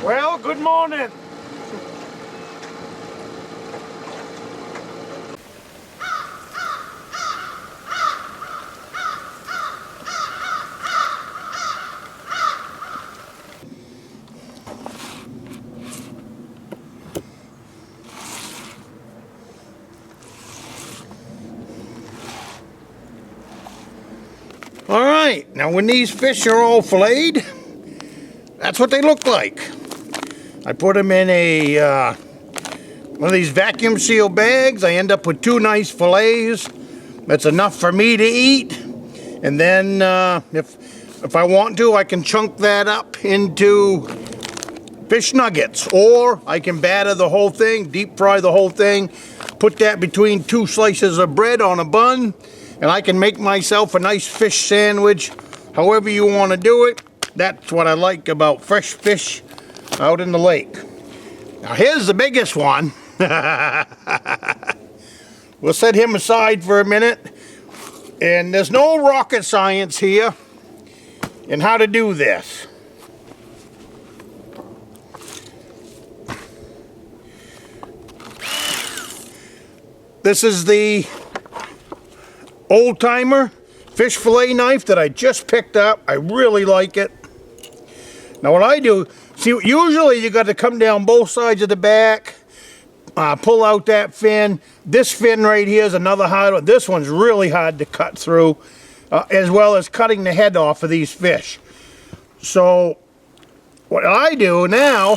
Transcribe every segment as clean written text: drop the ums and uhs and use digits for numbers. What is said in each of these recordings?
Well, good morning. All right, now when these fish are all filleted, that's what they look like. I put them in a one of these vacuum seal bags. I end up with 2 nice fillets. That's enough for me to eat. And then if I want to, I can chunk that up into fish nuggets, or I can batter the whole thing, deep fry the whole thing, put that between 2 slices of bread on a bun, and I can make myself a nice fish sandwich. However you want to do it, that's what I like about fresh fish out in the lake. Now here's the biggest one. We'll set him aside for a minute. And there's no rocket science here in how to do this. This is the old-timer fish fillet knife that I just picked up. I really like it. Now what I do, see, usually you got to come down both sides of the back, pull out that fin. This fin right here is another hard one. This one's really hard to cut through, as well as cutting the head off of these fish. So what I do now,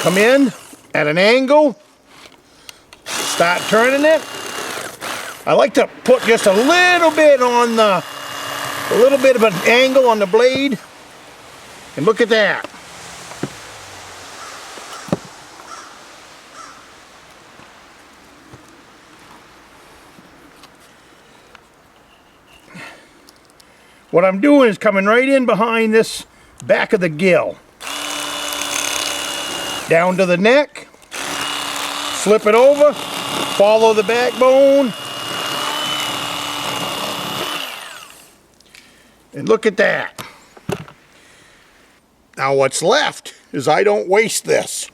come in at an angle, start turning it. I like to put just a little bit on the, a little bit of an angle on the blade. And look at that. What I'm doing is coming right in behind this back of the gill. Down to the neck. Flip it over. Follow the backbone. And look at that. Now what's left is I don't waste this.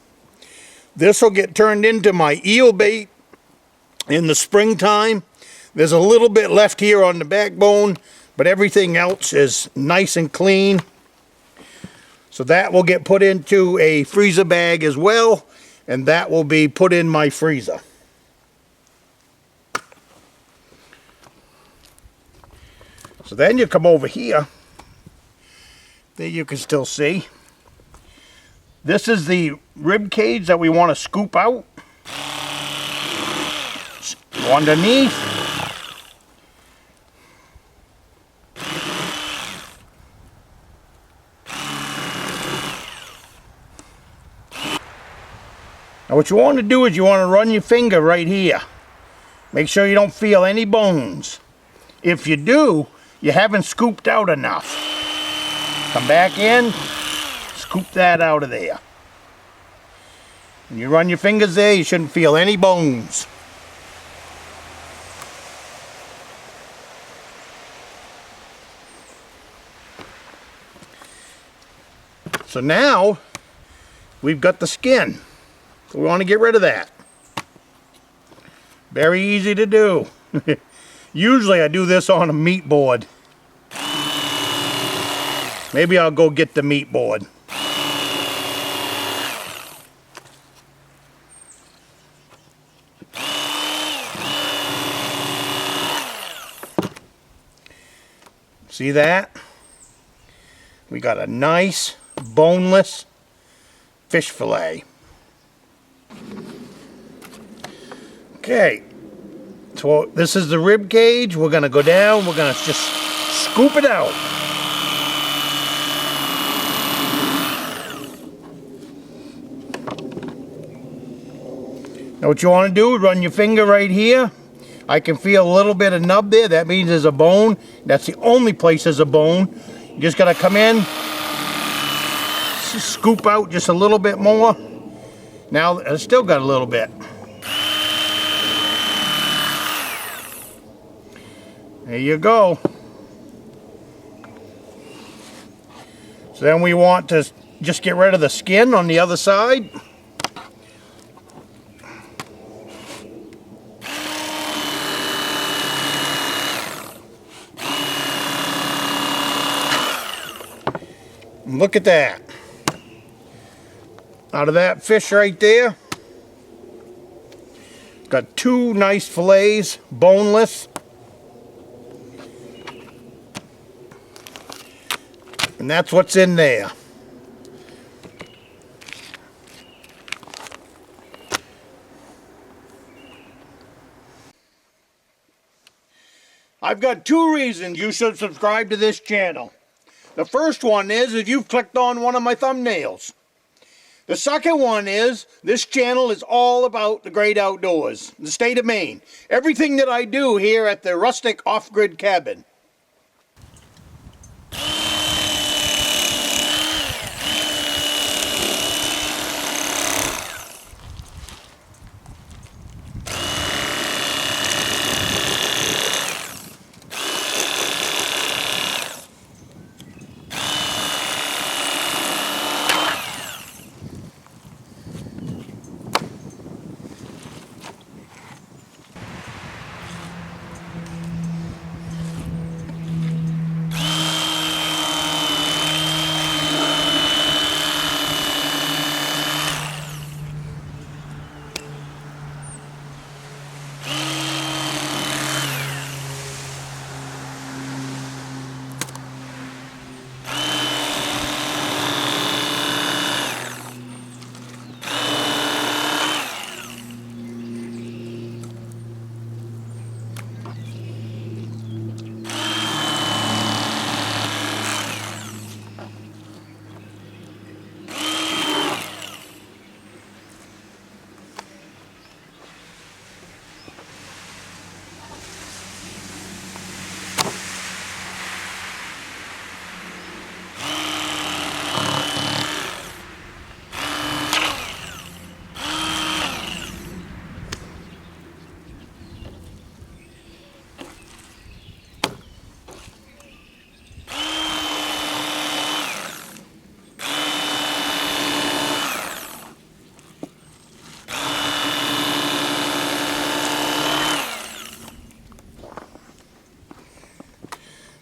This will get turned into my eel bait in the springtime. There's a little bit left here on the backbone, but everything else is nice and clean. So that will get put into a freezer bag as well, and that will be put in my freezer. So then you come over here. There you can still see. This is the rib cage that we want to scoop out. Go underneath. Now what you want to do is you want to run your finger right here. Make sure you don't feel any bones. If you do, you haven't scooped out enough. Come back in, scoop that out of there. When you run your fingers there, you shouldn't feel any bones. So now, we've got the skin. So we want to get rid of that. Very easy to do. Usually I do this on a meat board. Maybe I'll go get the meat board. See that? We got a nice boneless fish fillet. Okay, so this is the rib cage. We're gonna go down, we're gonna just scoop it out. Now what you want to do is run your finger right here. I can feel a little bit of nub there. That means there's a bone. That's the only place there's a bone. You just got to come in, scoop out just a little bit more. Now it's still got a little bit. There you go. So then we want to just get rid of the skin on the other side. And look at that. Out of that fish right there, got 2 nice fillets, boneless. And that's what's in there. I've got 2 reasons you should subscribe to this channel. The first one is if you've clicked on one of my thumbnails. The second one is this channel is all about the great outdoors, the state of Maine. Everything that I do here at the Rustic off-grid cabin.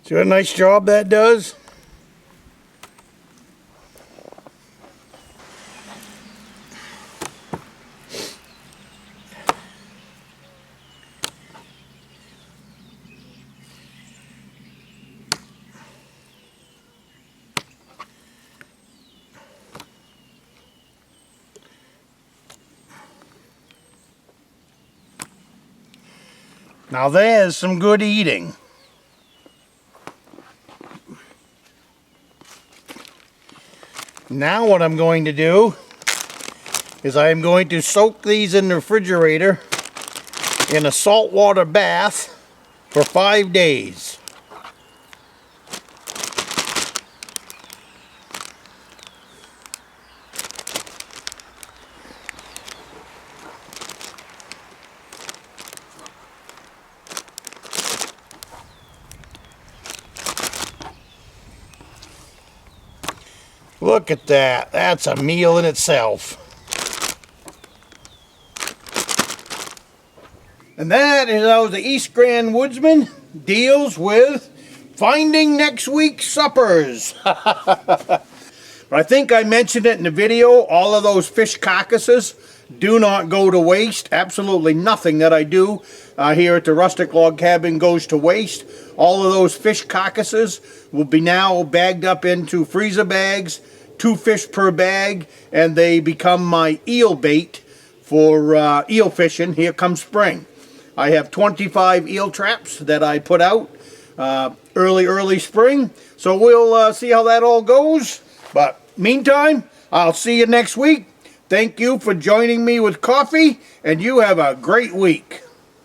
See what a nice job that does? Now there's some good eating. Now what I'm going to do is I'm going to soak these in the refrigerator in a saltwater bath for 5 days. Look at that. That's a meal in itself. And that is how the East Grand Woodsman deals with finding next week's suppers. But I think I mentioned it in the video. All of those fish carcasses do not go to waste. Absolutely nothing that I do here at the Rustic Log Cabin goes to waste. All of those fish carcasses will be now bagged up into freezer bags, 2 fish per bag, and they become my eel bait for eel fishing here come spring. I have 25 eel traps that I put out early spring, so we'll see how that all goes. But meantime, I'll see you next week. Thank you for joining me with coffee, and you have a great week.